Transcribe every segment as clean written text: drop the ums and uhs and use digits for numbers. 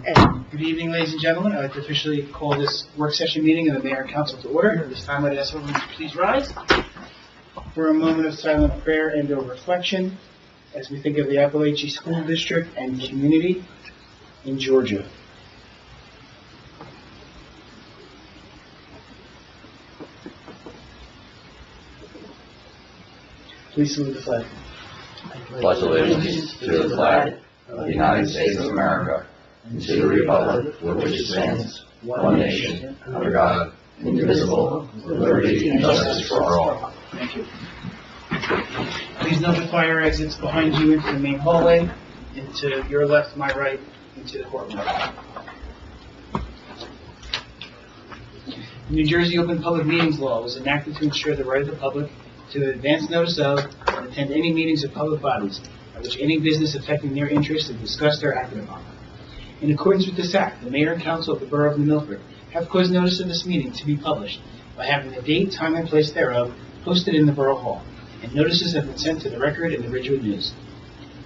Good evening, ladies and gentlemen. I'd like to officially call this work session meeting of the Mayor and Council to order. At this time, I'd ask everyone to please rise for a moment of silent prayer and or reflection as we think of the Appalachian School District and community in Georgia. Please salute the flag. Pledge allegiance to the flag of the United States of America and to the republic for which it stands, one nation, under God, indivisible, with liberty and justice for all. Thank you. Please note the fire exits behind you into the main hallway, into your left, my right, into the courtroom. The New Jersey Open Public Meetings Law was enacted to ensure the right of the public to advance notice of and attend any meetings of public bodies at which any business affecting their interests is discussed or acted upon. In accordance with this act, the Mayor and Council of the Borough of New Milford have caused notice of this meeting to be published by having the date, time, and place thereof posted in the Borough Hall, and notices have been sent to the Record and the Ridgewood News.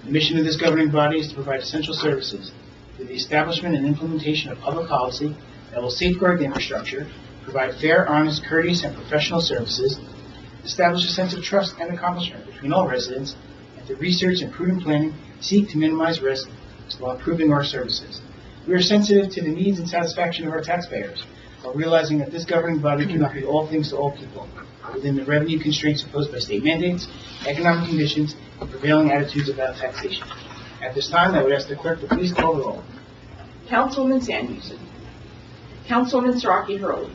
The mission of this governing body is to provide essential services through the establishment and implementation of public policy that will safeguard the infrastructure, provide fair, honest, courteous, and professional services, establish a sense of trust and accomplishment between all residents, and through research and prudent planning, seek to minimize risk while improving our services. We are sensitive to the needs and satisfaction of our taxpayers, while realizing that this governing body cannot be all things to all people, within the revenue constraints imposed by state mandates, economic conditions, and prevailing attitudes about taxation. At this time, I would ask the clerk to please call the roll. Councilwoman Sandhusen. Councilwoman Saraki Hurley.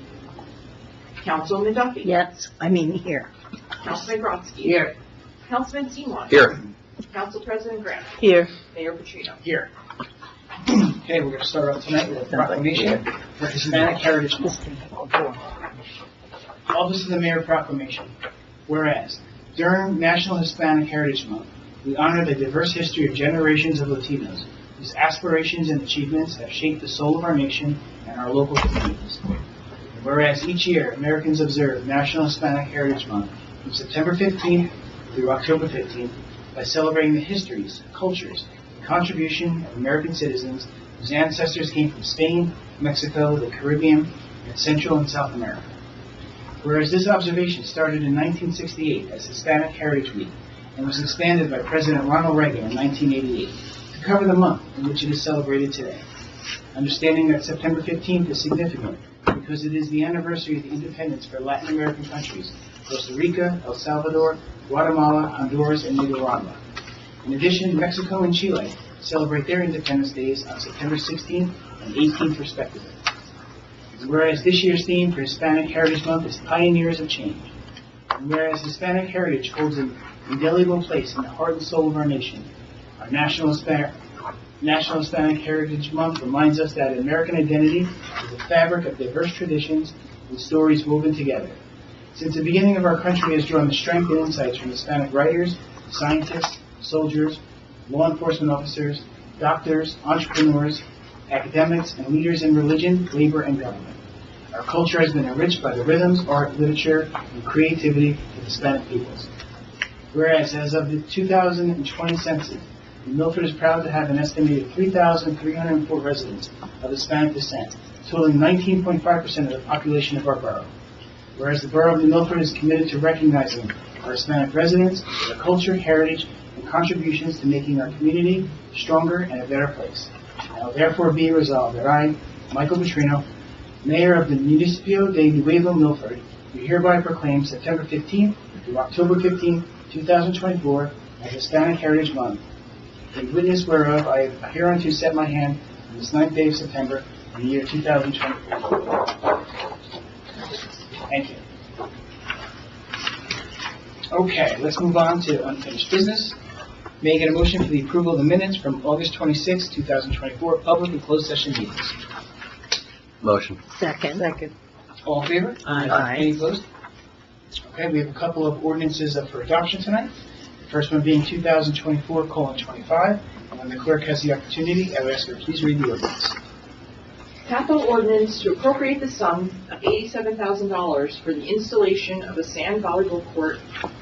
Councilwoman Duffy. Yes, here. Councilman Brodsky. Here. Councilman Seymour. Here. Council President Grant. Here. Mayor Petrino. Here. Okay, we're going to start off tonight with a proclamation for Hispanic Heritage Month. Office of the Mayor Proclamation. Whereas, during National Hispanic Heritage Month, we honor the diverse history of generations of Latinos whose aspirations and achievements have shaped the soul of our nation and our local communities. Whereas each year, Americans observe National Hispanic Heritage Month from September 15th through October 15th by celebrating the histories, cultures, and contribution of American citizens whose ancestors came from Spain, Mexico, the Caribbean, and Central and South America. Whereas this observation started in 1968 as Hispanic Heritage Week and was expanded by President Ronald Reagan in 1988 to cover the month in which it is celebrated today. Understanding that September 15th is significant because it is the anniversary of the independence for Latin American countries, Costa Rica, El Salvador, Guatemala, Honduras, and Nicaragua. In addition, Mexico and Chile celebrate their independence days on September 16th and 18th respectively. Whereas this year's theme for Hispanic Heritage Month is Pioneers of Change. And whereas Hispanic heritage holds an indelible place in the heart and soul of our nation, our National Hispanic Heritage Month reminds us that American identity is a fabric of diverse traditions and stories woven together. Since the beginning of our country has drawn the strength and insights from Hispanic writers, scientists, soldiers, law enforcement officers, doctors, entrepreneurs, academics, and leaders in religion, labor, and government. Our culture has been enriched by the rhythms, art, literature, and creativity of Hispanic peoples. Whereas, as of the 2020 census, Milford is proud to have an estimated 3,304 residents of Hispanic descent, totaling 19.5% of the population of our borough. Whereas the Borough of New Milford is committed to recognizing our Hispanic residents, their culture, heritage, and contributions to making our community stronger and a better place. Now therefore be resolved that I, Michael Petrino, Mayor of the Municipio de Nuevo Milford, do hereby proclaim September 15th through October 15th, 2024 as Hispanic Heritage Month, in witness whereof I hereunto set my hand on this 9th day of September in the year 2024. Thank you. Okay, let's move on to unfinished business. May I get a motion for the approval of the minutes from August 26, 2024, public and closed session meetings? Motion. Second. All in favor? Aye. Any opposed? Okay, we have a couple of ordinances up for adoption tonight. The first one being 2024:25, and when the clerk has the opportunity, I would ask her to please read the ordinance. Capital ordinance to appropriate the sum of $87,000 for the installation of a sand volleyball court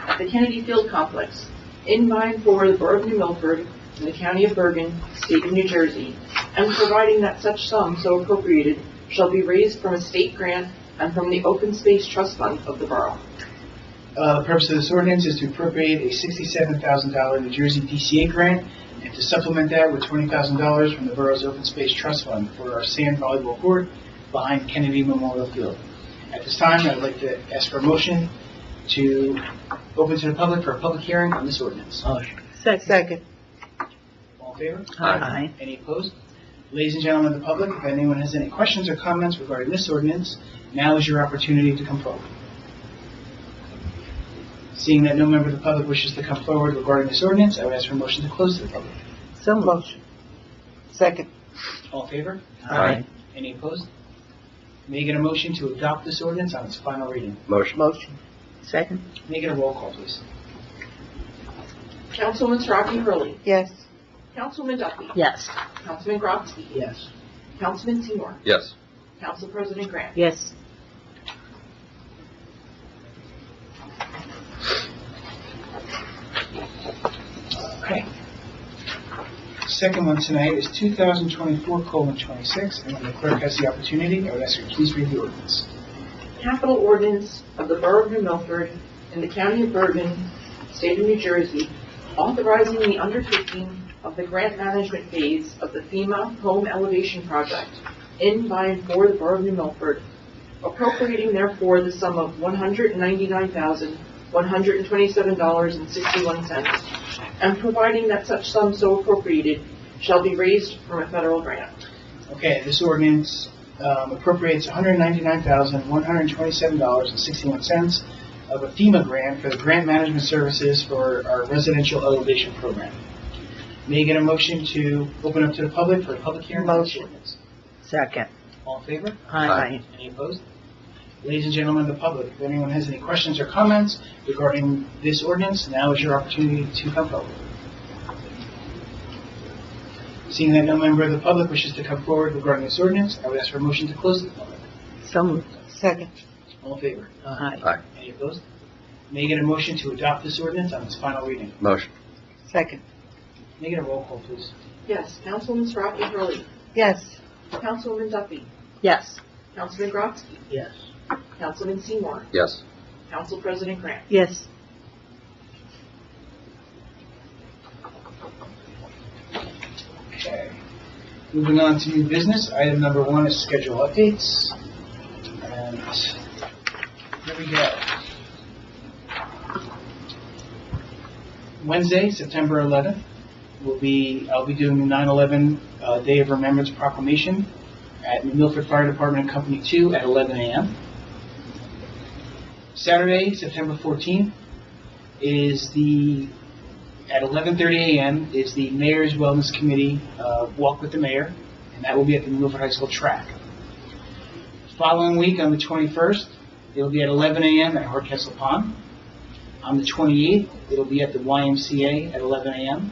at the Kennedy Field Complex, in by and for the Borough of New Milford, in the County of Bergen, State of New Jersey, and providing that such sum so appropriated shall be raised from a state grant and from the Open Space Trust Fund of the borough. The purpose of this ordinance is to appropriate a $67,000 New Jersey DCA grant and to supplement that with $20,000 from the borough's Open Space Trust Fund for our sand volleyball court behind Kennedy Memorial Field. At this time, I'd like to ask for a motion to open to the public for a public hearing on this ordinance. Second. All in favor? Aye. Any opposed? Ladies and gentlemen of the public, if anyone has any questions or comments regarding this ordinance, now is your opportunity to come forward. Seeing that no member of the public wishes to come forward regarding this ordinance, I would ask for a motion to close to the public. So motion. Second. All in favor? Aye. Any opposed? May I get a motion to adopt this ordinance on its final reading? Motion. Motion. Second. May I get a roll call, please? Councilwoman Siraki Hurley. Yes. Councilwoman Duffy. Yes. Councilman Grotzky. Yes. Councilman Seymour. Yes. Council President Grant. Yes. Okay. Second one tonight is 2024:26, and when the clerk has the opportunity, I would ask her to please read the ordinance. Capital ordinance of the Borough of New Milford in the County of Bergen, State of New Jersey, authorizing the undertaking of the grant management phase of the FEMA Home Elevation Project in, by, and for the Borough of New Milford, appropriating therefore the sum of $199,127.61, and providing that such sum so appropriated shall be raised from a federal grant. Okay, this ordinance appropriates $199,127.61 of a FEMA grant for the grant management services for our residential elevation program. May I get a motion to open up to the public for a public hearing on this Motion. ordinance? Second. All in favor? Aye. Any opposed? Ladies and gentlemen of the public, if anyone has any questions or comments regarding this ordinance, now is your opportunity to come forward. Seeing that no member of the public wishes to come forward regarding this ordinance, I would ask for a motion to close the public. So moved. Second. All in favor? Aye. Aye. Any opposed? May I get a motion to adopt this ordinance on its final reading? Motion. Second. May I get a roll call, please? Yes, Councilwoman Siraki Hurley. Yes. Councilwoman Duffy. Yes. Councilman Grotzky. Yes. Councilman Seymour. Yes. Council President Grant. Yes. Okay. Moving on to new business, item number 1 is schedule updates. And here we go. Wednesday, September 11th, I'll be doing the 9/11 Day of Remembrance Proclamation at New Milford Fire Department Company 2 at 11 a.m. Saturday, September 14th, at 11:30 a.m. is the Mayor's Wellness Committee Walk with the Mayor, and that will be at the New Milford High School track. Following week, on the 21st, it'll be at 11 a.m. at Hardcastle Pond. On the 28th, it'll be at the YMCA at 11 a.m.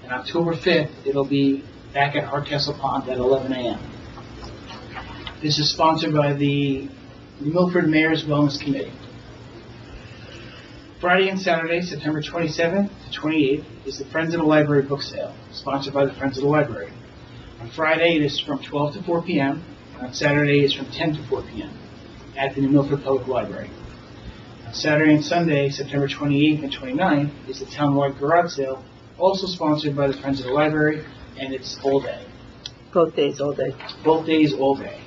And October 5th, it'll be back at Hardcastle Pond at 11 a.m. This is sponsored by the New Milford Mayor's Wellness Committee. Friday and Saturday, September 27th to 28th, is the Friends of the Library book sale, sponsored by the Friends of the Library. On Friday, it is from 12 to 4 p.m., and on Saturday, it's from 10 to 4 p.m. at the New Milford Public Library. On Saturday and Sunday, September 28th and 29th, is the townwide garage sale, also sponsored by the Friends of the Library, and it's all day. Both days, all day. Both days, all day.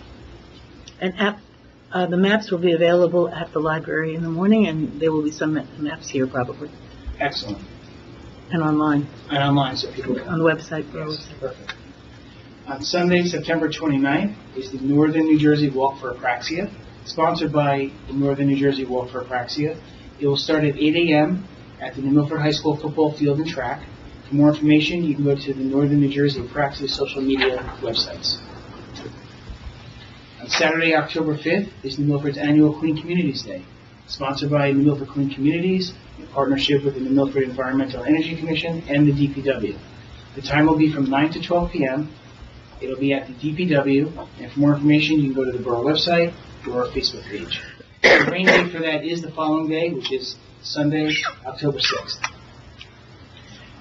And the maps will be available at the library in the morning, and there will be some maps here probably, Excellent. and online, And online, so people can... on the website. Yes, perfect. On Sunday, September 29th, is the Northern New Jersey Walk for Apraxia, sponsored by the Northern New Jersey Walk for Apraxia. It will start at 8 a.m. at the New Milford High School football field and track. For more information, you can go to the Northern New Jersey Apraxia social media websites. On Saturday, October 5th, is New Milford's annual Clean Communities Day, sponsored by New Milford Clean Communities in partnership with the New Milford Environmental Energy Commission and the DPW. The time will be from 9 to 12 p.m. It'll be at the DPW, and for more information, you can go to the borough website or our Facebook page. The rain date for that is the following day, which is Sunday, October 6th.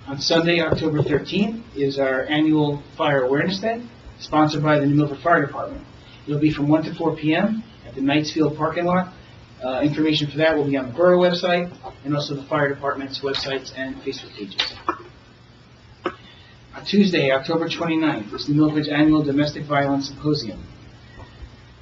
On Sunday, October 13th, is our annual Fire Awareness Day, sponsored by the New Milford Fire Department. It'll be from 1 to 4 p.m. at the Knightsfield parking lot. Information for that will be on the borough website and also the fire department's websites and Facebook pages. On Tuesday, October 29th, is New Milford's annual Domestic Violence Symposium.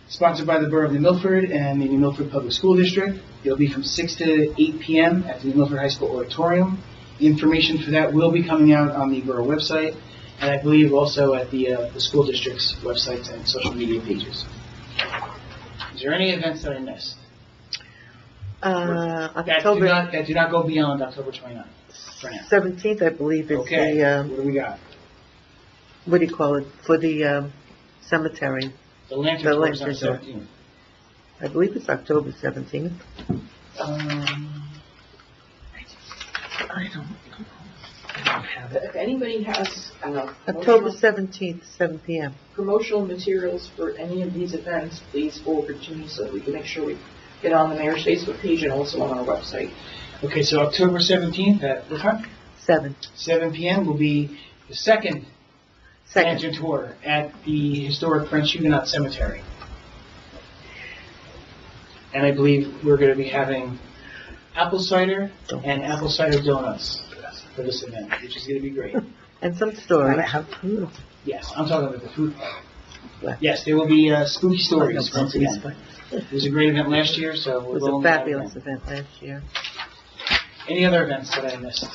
Sponsored by the Borough of New Milford and the New Milford Public School District. It'll be from 6 to 8 p.m. at the New Milford High School Auditorium. Information for that will be coming out on the borough website, and I believe also at the school district's websites and social media pages. Is there any events that I missed? October That do not go beyond October 29th for now. 17th, I believe, is Okay, the, what do we got? what do you call it, for the cemetery. The lantern The tour is on lantern tour. 17th. I believe it's October 17th. I don't have it. If anybody has, October 17th, 7 p.m. promotional materials for any of these events, please forward to me so that we can make sure we get on the mayor's Facebook page and also on our website. Okay, so October 17th at what time? 7. 7 p.m. will be the second lantern tour at the historic French Huguenot Cemetery. And I believe we're going to be having apple cider and apple cider donuts for this event, which is going to be great. And some stories. Yes, I'm talking about the food part. What? Yes, there will be spooky stories once again. It was a great event last year, so It we're was going a to fabulous event last year. Any other events that I missed?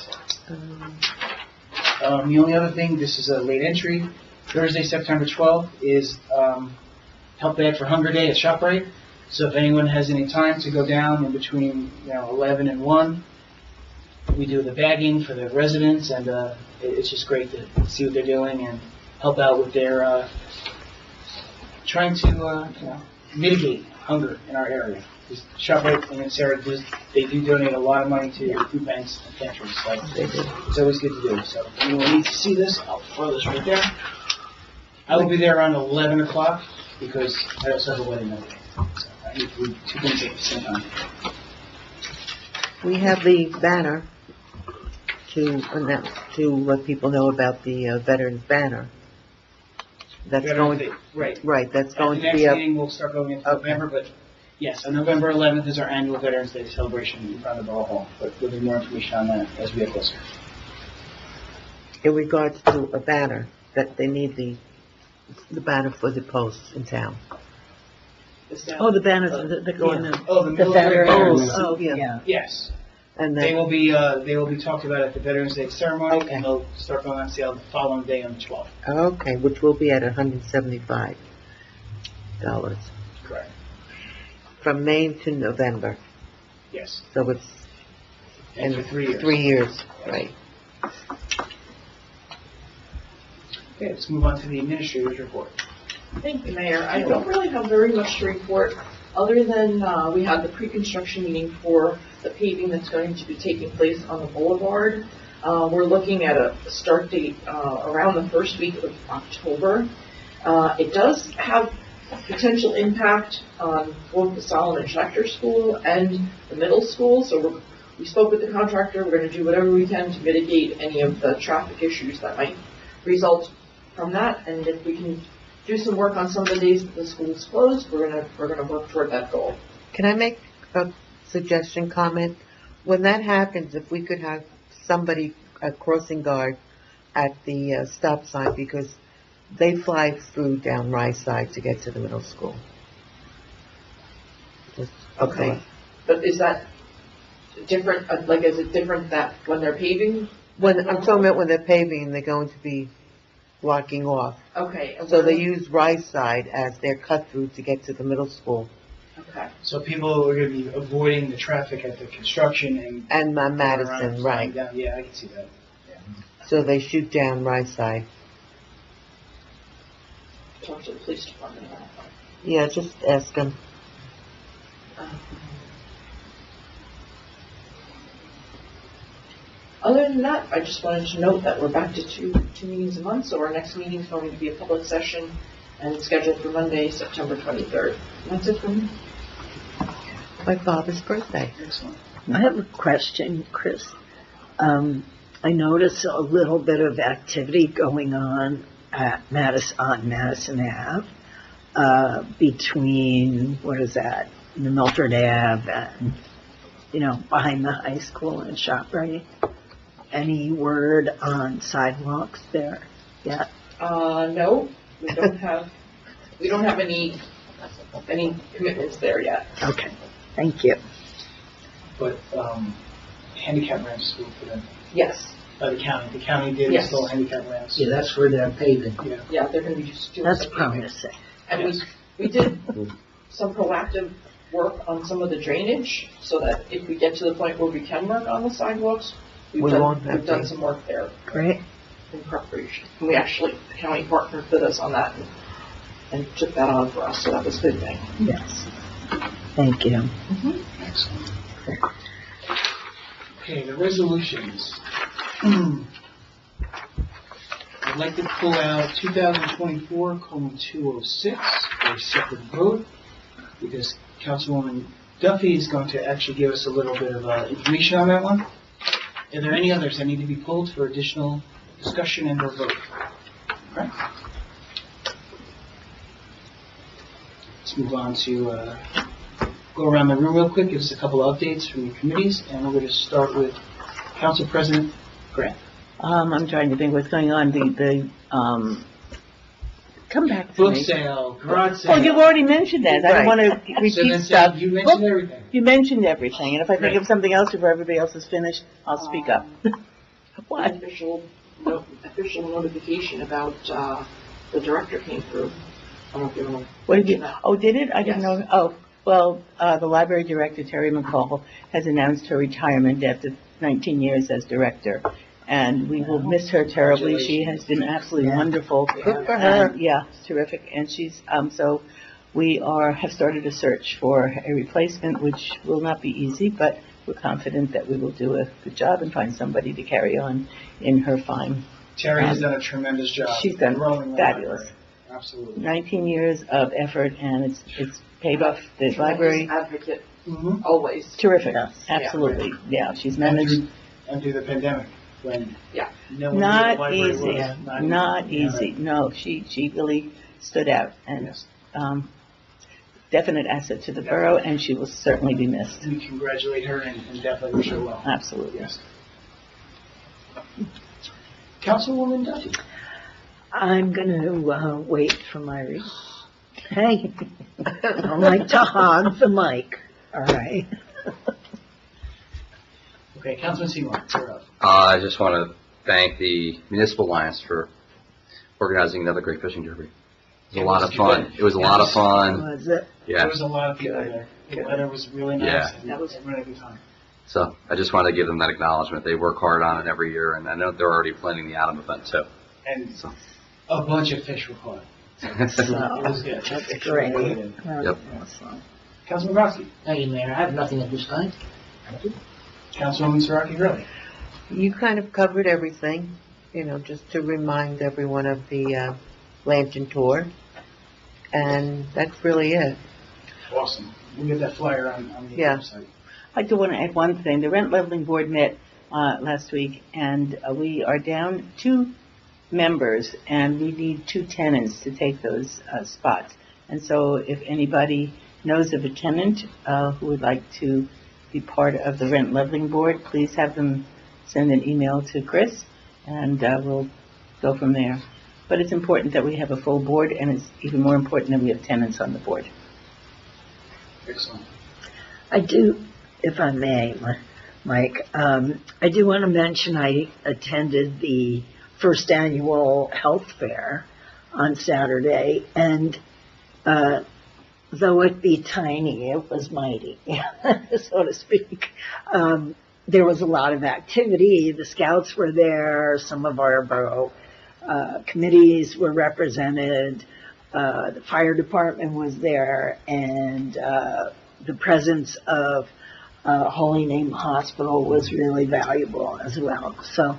The only other thing, this is a late entry. Thursday, September 12th is Help Bag for Hunger Day at ShopRite. So if anyone has any time to go down in between 11 and 1, we do the bagging for the residents, and it's just great to see what they're doing and help out with their trying to mitigate hunger in our area. Because ShopRite and Sarah, they do donate a lot of money to food banks and pantries, so it's always good to do. So if anyone needs to see this, I'll throw this right there. I will be there around 11 o'clock because I also have a wedding that day. So I need to do two things at the same time. We have the banner to announce, to let people know about the Veterans Banner. That's Veterans going, Day, right. right, that's At going the to next be up. meeting, we'll start going into Okay. November, but yes, on November 11th is our annual Veterans Day celebration in front of the Borough Hall. But there'll be more information on that as we get closer. In regards to a banner, that they need the banner for the posts in town. Oh, the banners that go in the... Oh, the The military veterans. banners. Oh, yeah. Yes. And They then, will be talked about at the Veterans Day ceremony, Okay. and they'll start going on sale the following day on the 12th. okay, which will be at $175 Correct. from May to November. Yes. So it's And for 3 years. 3 years, right. Okay, let's move on to the administrator's report. Thank you, Mayor. I don't really have very much to report, other than we had the pre-construction meeting for the paving that's going to be taking place on the boulevard. We're looking at a start date around the first week of October. It does have potential impact on both the Solomon Schechter School and the middle school, so we spoke with the contractor. We're going to do whatever we can to mitigate any of the traffic issues that might result from that, and if we can do some work on some of the days that the school's closed, we're gonna work toward that goal. Can I make a suggestion, comment? When that happens, if we could have somebody, a crossing guard at the stop sign, because they fly through down Rye Side to get to the middle school. Okay. But is that different, is it different that when they're paving? When, I'm talking about when they're paving, they're going to be blocking off. Okay. and So they when- use Rye Side as their cut through to get to the middle school. Okay. So people are going to be avoiding the traffic at the construction and And going around Madison, and right. down. Yeah, I can see that. So they shoot down Rye Side. Talk to the police department about that. Yeah, just ask them. Other than that, I just wanted to note that we're back to two meetings a month, so our next meeting is going to be a public session and it's scheduled for Monday, September 23rd. That's it from me. My father's birthday. Excellent. I have a question, Chris. I notice a little bit of activity going on at Madison Ave, between, what is that, the Milford Ave and, behind the high school and ShopRite. Any word on sidewalks there yet? No, we don't have any commitments there yet. Okay, thank you. But, handicap ramps will put in Yes, by the county. The county did Yes. install handicap ramps. Yeah, that's where they're paving. yeah, they're gonna be just doing That's some paving. promising. And we did some proactive work on some of the drainage, so that if we get to the point where we can work on the sidewalks, We won't have we've done to. some work there Great. in preparation. And we actually, the county partnered with us on that and took that on for us, so that was a good thing. Yes. Thank you. Excellent. Okay, the resolutions. I'd like to pull out 2024:206 for a separate vote, because Councilwoman Duffy is going to actually give us a little bit of information on that one. Are there any others that need to be pulled for additional discussion and or vote? All right. Let's move on to go around the room real quick, give us a couple of updates from your committees, and we're going to start with Council President Grant. I'm trying to think what's going on. Come back to Book me. sale, garage sale. Oh, you've already mentioned that. I don't want to So repeat then stuff. you mentioned everything. You mentioned everything, and if I think Right. of something else before everybody else is finished, I'll speak up. What? Official notification about, the director came through. I don't know if you want to What did you, mention that. oh, did it? I didn't Yes. know. Oh, well, the library director, Terry McCall, has announced her retirement after 19 years as director. And we will miss her terribly. She has been absolutely wonderful. Good for her. And, yeah, terrific. And she's, so we have started a search for a replacement, which will not be easy, but we're confident that we will do a good job and find somebody to carry on in her fine. Terry has done a tremendous job. She's done growing the fabulous. library. Absolutely. 19 years of effort, and it's paid off. The library, Advocate, Mm-hmm. always. terrific. Yes. Absolutely. Yeah, she's And managed. through the pandemic, when Yeah. no one knew the Not library easy. was. Not Yeah, easy. No, she really stood out, and Yes. definite asset to the borough, and she will certainly be missed. We congratulate her and definitely wish her well. Absolutely. Yes. Councilwoman Duffy. I'm going to wait for my Hey, I don't like to hog the mic. All right. Okay, Councilman Seymour, you're up. I just want to thank the Municipal Alliance for organizing another great fishing derby. It was a lot of fun. It was a lot of fun. Was it? There Yeah. was a lot of people there. The weather was really nice. Yeah. And everyone had a good time. So I just wanted to give them that acknowledgement. They work hard on it every year, and I know they're already planning the autumn event too. And So. a bunch of fish were caught. It was good. That's It really great. did. Yep. Awesome. Councilman Brodsky. Thank you, Mayor. I have nothing at this time. Thank you. Councilwoman Saraki Gurley. You kind of covered everything, just to remind everyone of the Lantern Tour. And that's really it. Awesome. We'll get that flyer on the Yeah. website. I do want to add one thing. The Rent Leveling Board met last week, and we are down 2 members, and we need 2 tenants to take those spots. And so if anybody knows of a tenant who would like to be part of the Rent Leveling Board, please have them send an email to Chris, and we'll go from there. But it's important that we have a full board, and it's even more important that we have tenants on the board. Excellent. I do, if I may, Mike, I do want to mention I attended the first annual health fair on Saturday, and though it be tiny, it was mighty, so to speak. There was a lot of activity. The scouts were there. Some of our borough committees were represented. The fire department was there, and the presence of Holy Name Hospital was really valuable as well. So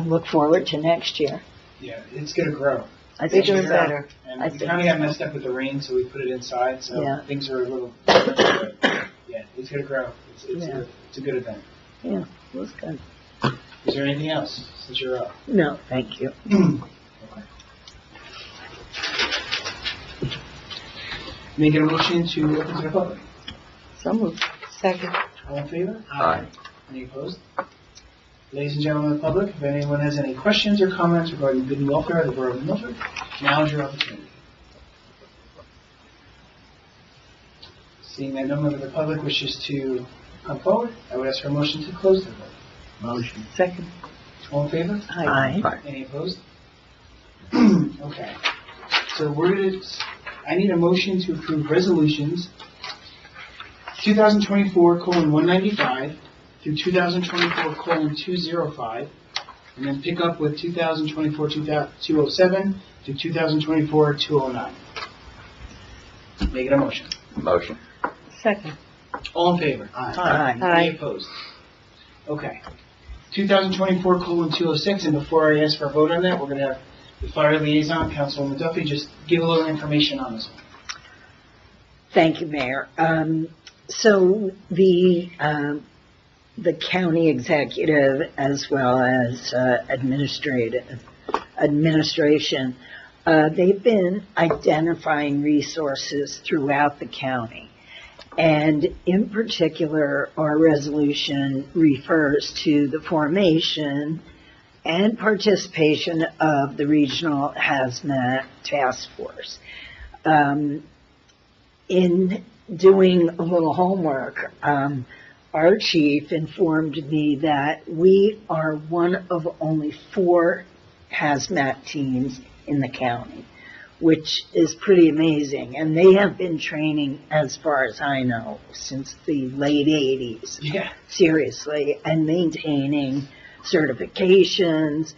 look forward to next year. Yeah, it's going to grow. I think Bigger it's and better. And I we think kind of got messed up with the rain, so we put it inside, so Yeah. things are a little different. But yeah, it's going to grow. Yeah. It's a good event. Yeah, it was good. Is there anything else since you're up? No, thank you. Making a motion to open to the public. So moved. Second. All in favor? Aye. Any opposed? Ladies and gentlemen of the public, if anyone has any questions or comments regarding good and welfare of the Borough of Milford, now is your opportunity. Seeing that no member of the public wishes to come forward, I would ask for a motion to close the vote. Motion. Second. All in favor? Aye. Any opposed? Okay. So I need a motion to approve resolutions 2024:195 through 2024:205, and then pick up with 2024-207 to 2024-209. Making a motion. Motion. Second. All in favor? Aye. Any opposed? Okay. 2024:206, and before I ask for a vote on that, we're going to have the fire liaison, Councilwoman Duffy, just give a little information on this one. Thank you, Mayor. So the county executive as well as administration, they've been identifying resources throughout the county. And in particular, our resolution refers to the formation and participation of the Regional Hazmat Task Force. In doing a little homework, our chief informed me that we are one of only 4 hazmat teams in the county, which is pretty amazing. And they have been training, as far as I know, since the late 80s. Yeah. Seriously, and maintaining certifications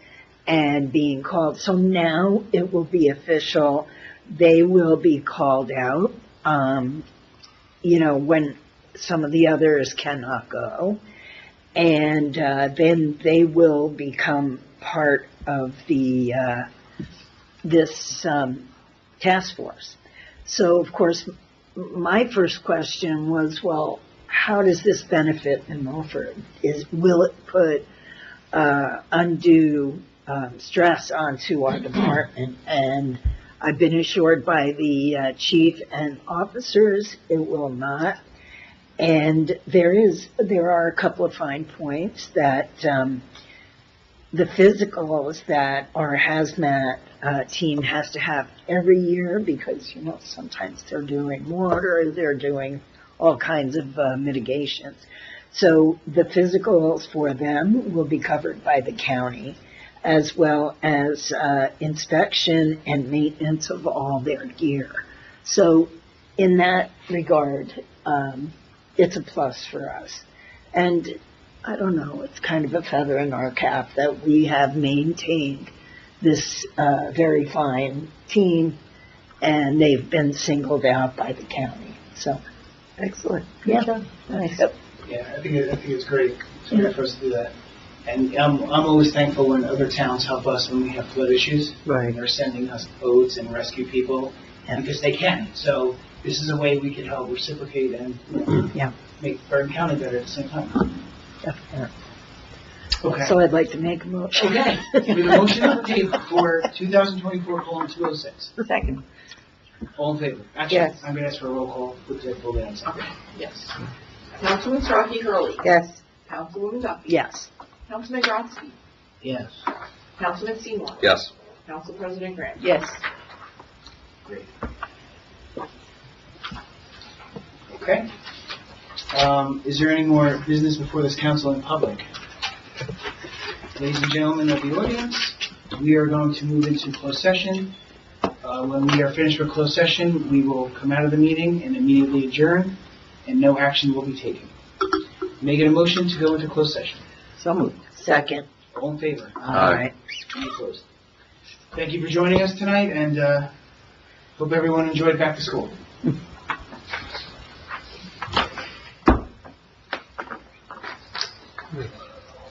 and being called. So now it will be official. They will be called out, when some of the others cannot go. And then they will become part of this task force. So, of course, my first question was, well, how does this benefit in Milford? Will it put undue stress onto our department? And I've been assured by the chief and officers it will not. And there are a couple of fine points that the physicals that our hazmat team has to have every year, because sometimes they're doing water, they're doing all kinds of mitigations. So the physicals for them will be covered by the county, as well as inspection and maintenance of all their gear. So in that regard, it's a plus for us. And I don't know, it's kind of a feather in our cap that we have maintained this very fine team, and they've been singled out by the county. So, Excellent. yeah, nice. Yeah, I think it's great for us to do that. And I'm always thankful when other towns help us when we have flood issues. Right. They're sending us boats and rescue people Yeah. because they can. So this is a way we can help reciprocate and make Bergen County better at the same time. Definitely. Okay. So I'd like to make a motion. Okay. We have a motion on the table for 2024:206. Second. All in favor? Actually, Yes. I'm going to ask for a roll call because I pulled it on second. Yes. Councilman Starkey Hurley. Yes. Councilwoman Duffy. Yes. Councilman Grotzky. Yes. Councilman Seymour. Yes. Council President Graham. Yes. Great. Okay. Is there any more business before this council in public? Ladies and gentlemen of the audience, we are going to move into closed session. When we are finished with closed session, we will come out of the meeting and immediately adjourn, and no action will be taken. Making a motion to go into closed session. So moved. Second. All in favor? Aye. Any opposed? Thank you for joining us tonight, and hope everyone enjoyed back to school.